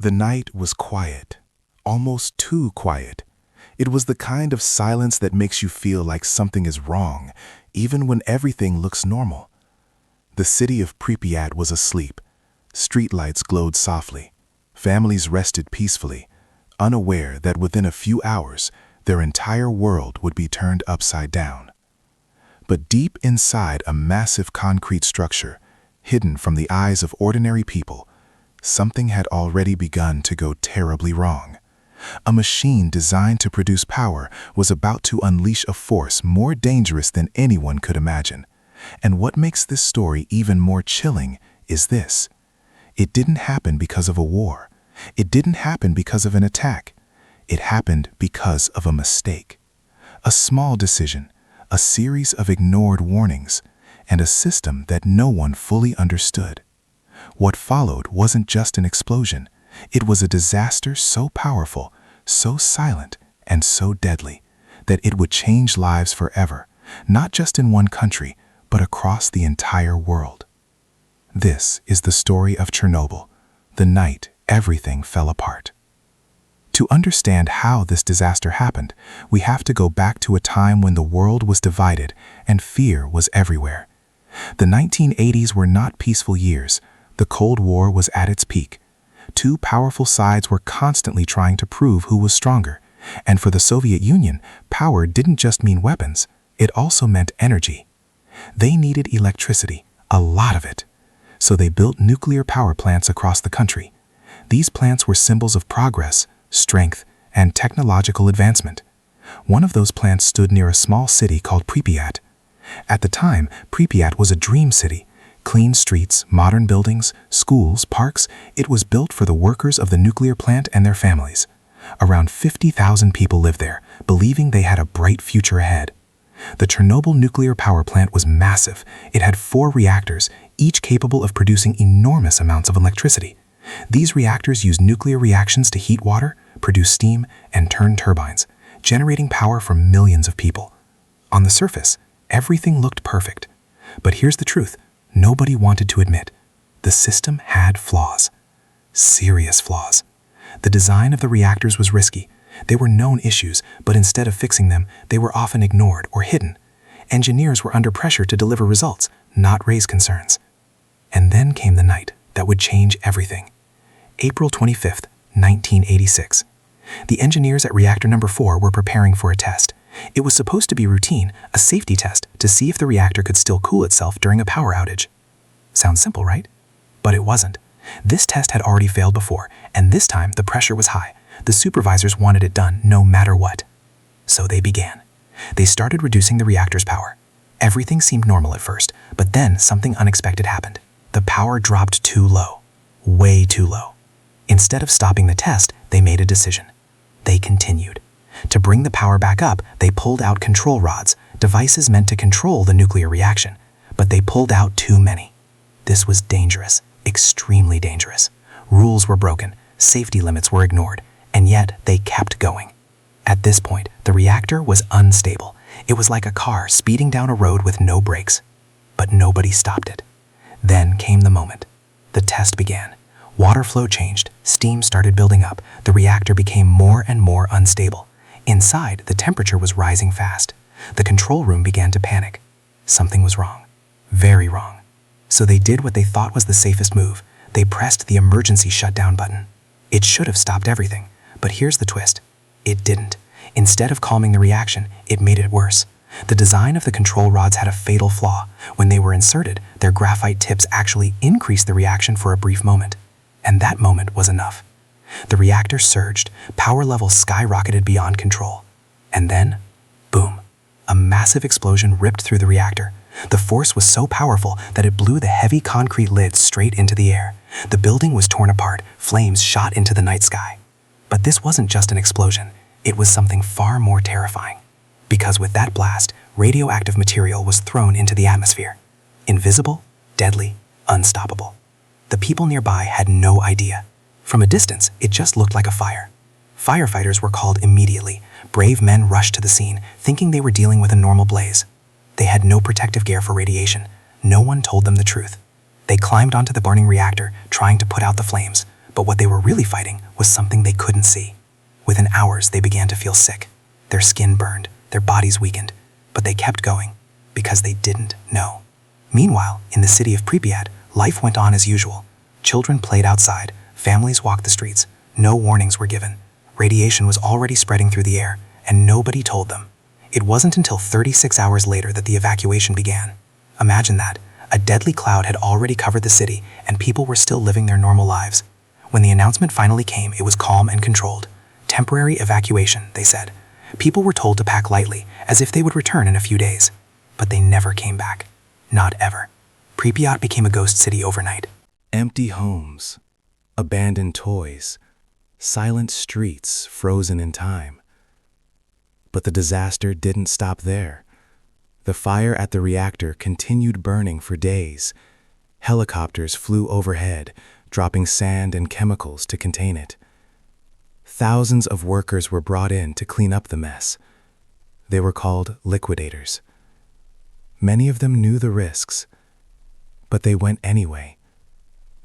The night was quiet, almost too quiet. It was the kind of silence that makes you feel like something is wrong, even when everything looks normal. The city of Pripyat was asleep. Streetlights glowed softly. Families rested peacefully, unaware that within a few hours, their entire world would be turned upside down. But deep inside a massive concrete structure, hidden from the eyes of ordinary people, something had already begun to go terribly wrong. A machine designed to produce power was about to unleash a force more dangerous than anyone could imagine. And what makes this story even more chilling is this. It didn't happen because of a war. It didn't happen because of an attack. It happened because of a mistake. A small decision, a series of ignored warnings, and a system that no one fully understood. What followed wasn't just an explosion. It was a disaster so powerful, so silent, and so deadly that it would change lives forever, not just in one country, but across the entire world. This is the story of Chernobyl, the night everything fell apart. To understand how this disaster happened, we have to go back to a time when the world was divided and fear was everywhere. The 1980s were not peaceful years. The Cold War was at its peak. Two powerful sides were constantly trying to prove who was stronger. And for the Soviet Union, power didn't just mean weapons, it also meant energy. They needed electricity, a lot of it. So they built nuclear power plants across the country. These plants were symbols of progress, strength, and technological advancement. One of those plants stood near a small city called Pripyat. At the time, Pripyat was a dream city. Clean streets, modern buildings, schools, parks. It was built for the workers of the nuclear plant and their families. Around 50,000 people lived there, believing they had a bright future ahead. The Chernobyl Nuclear Power Plant was massive. It had 4 reactors, each capable of producing enormous amounts of electricity. These reactors used nuclear reactions to heat water, produce steam, and turn turbines, generating power for millions of people. On the surface, everything looked perfect. But here's the truth. Nobody wanted to admit. The system had flaws. Serious flaws. The design of the reactors was risky. They were known issues, but instead of fixing them, they were often ignored or hidden. Engineers were under pressure to deliver results, not raise concerns. And then came the night that would change everything. April 25th, 1986. The engineers at reactor number 4 were preparing for a test. It was supposed to be routine, a safety test to see if the reactor could still cool itself during a power outage. Sounds simple, right? But it wasn't. This test had already failed before, and this time the pressure was high. The supervisors wanted it done no matter what. So they began. They started reducing the reactor's power. Everything seemed normal at first, but then something unexpected happened. The power dropped too low. Way too low. Instead of stopping the test, they made a decision. They continued. To bring the power back up, they pulled out control rods, devices meant to control the nuclear reaction, but they pulled out too many. This was dangerous, extremely dangerous. Rules were broken, safety limits were ignored, and yet they kept going. At this point, the reactor was unstable. It was like a car speeding down a road with no brakes. But nobody stopped it. Then came the moment. The test began. Water flow changed, steam started building up, the reactor became more and more unstable. Inside, the temperature was rising fast. The control room began to panic. Something was wrong. Very wrong. So they did what they thought was the safest move. They pressed the emergency shutdown button. It should have stopped everything, but here's the twist. It didn't. Instead of calming the reaction, it made it worse. The design of the control rods had a fatal flaw. When they were inserted, their graphite tips actually increased the reaction for a brief moment. And that moment was enough. The reactor surged, power levels skyrocketed beyond control. And then, boom, a massive explosion ripped through the reactor. The force was so powerful that it blew the heavy concrete lids straight into the air. The building was torn apart, flames shot into the night sky. But this wasn't just an explosion, it was something far more terrifying. Because with that blast, radioactive material was thrown into the atmosphere. Invisible, deadly, unstoppable. The people nearby had no idea. From a distance, it just looked like a fire. Firefighters were called immediately. Brave men rushed to the scene, thinking they were dealing with a normal blaze. They had no protective gear for radiation. No one told them the truth. They climbed onto the burning reactor, trying to put out the flames, But what they were really fighting was something they couldn't see. Within hours, they began to feel sick. Their skin burned, their bodies weakened, but they kept going because they didn't know. Meanwhile, in the city of Pripyat, life went on as usual. Children played outside, families walked the streets, no warnings were given. Radiation was already spreading through the air, and nobody told them. It wasn't until 36 hours later that the evacuation began. Imagine that. A deadly cloud had already covered the city, and people were still living their normal lives. When the announcement finally came, it was calm and controlled. Temporary evacuation, they said. People were told to pack lightly, as if they would return in a few days. But they never came back. Not ever. Pripyat became a ghost city overnight. Empty homes, abandoned toys, silent streets frozen in time. But the disaster didn't stop there. The fire at the reactor continued burning for days. Helicopters flew overhead, dropping sand and chemicals to contain it. Thousands of workers were brought in to clean up the mess. They were called liquidators. Many of them knew the risks, but they went anyway,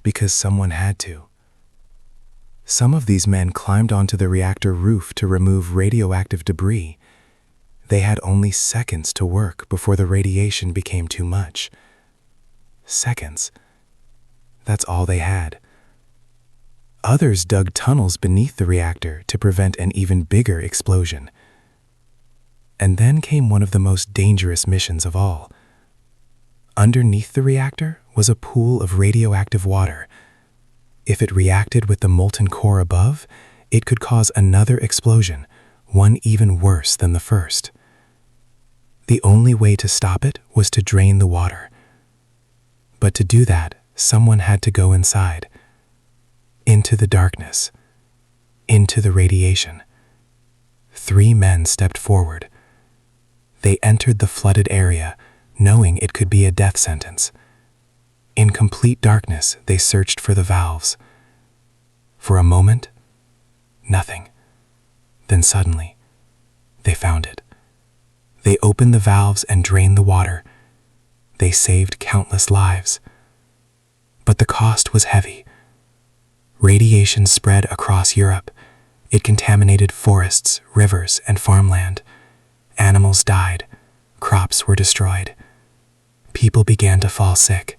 because someone had to. Some of these men climbed onto the reactor roof to remove radioactive debris. They had only seconds to work before the radiation became too much. Seconds. That's all they had. Others dug tunnels beneath the reactor to prevent an even bigger explosion. And then came one of the most dangerous missions of all. Underneath the reactor was a pool of radioactive water. If it reacted with the molten core above, it could cause another explosion, one even worse than the first. The only way to stop it was to drain the water. But to do that, someone had to go inside. Into the darkness. Into the radiation. 3 men stepped forward. They entered the flooded area, knowing it could be a death sentence. In complete darkness, they searched for the valves. For a moment, nothing. Then suddenly, they found it. They opened the valves and drained the water. They saved countless lives. But the cost was heavy. Radiation spread across Europe. It contaminated forests, rivers, and farmland. Animals died. Crops were destroyed. People began to fall sick.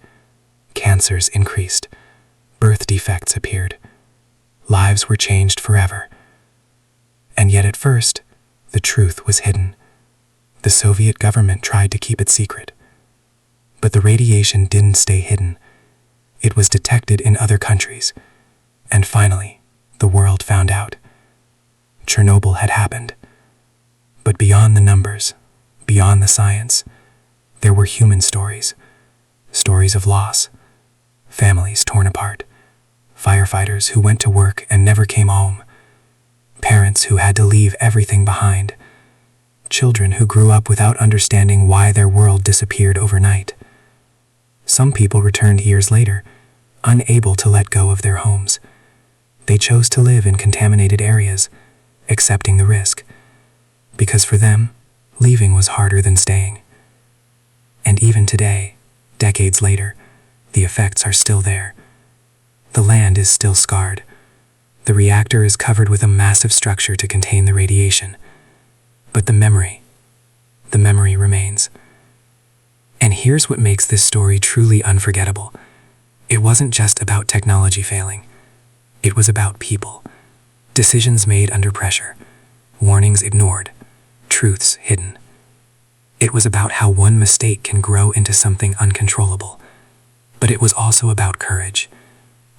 Cancers increased. Birth defects appeared. Lives were changed forever. And yet at first, the truth was hidden. The Soviet government tried to keep it secret. But the radiation didn't stay hidden. It was detected in other countries. And finally, the world found out. Chernobyl had happened. But beyond the numbers, beyond the science, there were human stories. Stories of loss. Families torn apart. Firefighters who went to work and never came home. Parents who had to leave everything behind. Children who grew up without understanding why their world disappeared overnight. Some people returned years later, unable to let go of their homes. They chose to live in contaminated areas, accepting the risk, because for them, leaving was harder than staying. And even today, decades later, the effects are still there. The land is still scarred. The reactor is covered with a massive structure to contain the radiation. But the memory remains. And here's what makes this story truly unforgettable. It wasn't just about technology failing. It was about people. Decisions made under pressure. Warnings ignored. Truths hidden. It was about how one mistake can grow into something uncontrollable. But it was also about courage.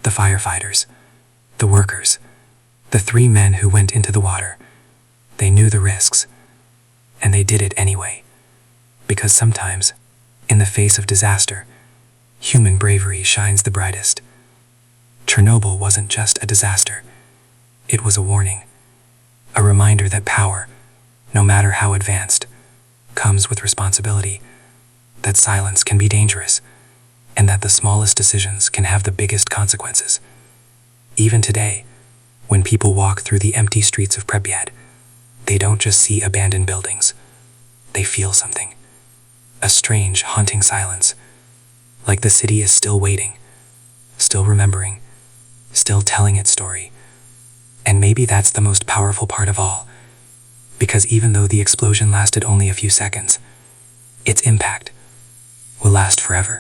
The firefighters. The workers. The 3 men who went into the water. They knew the risks. And they did it anyway. Because sometimes, in the face of disaster, human bravery shines the brightest. Chernobyl wasn't just a disaster. It was a warning. A reminder that power, no matter how advanced, comes with responsibility, that silence can be dangerous, and that the smallest decisions can have the biggest consequences. Even today, when people walk through the empty streets of Pripyat, they don't just see abandoned buildings. They feel something. A strange, haunting silence. Like the city is still waiting, still remembering, still telling its story. And maybe that's the most powerful part of all, because even though the explosion lasted only a few seconds, its impact will last forever.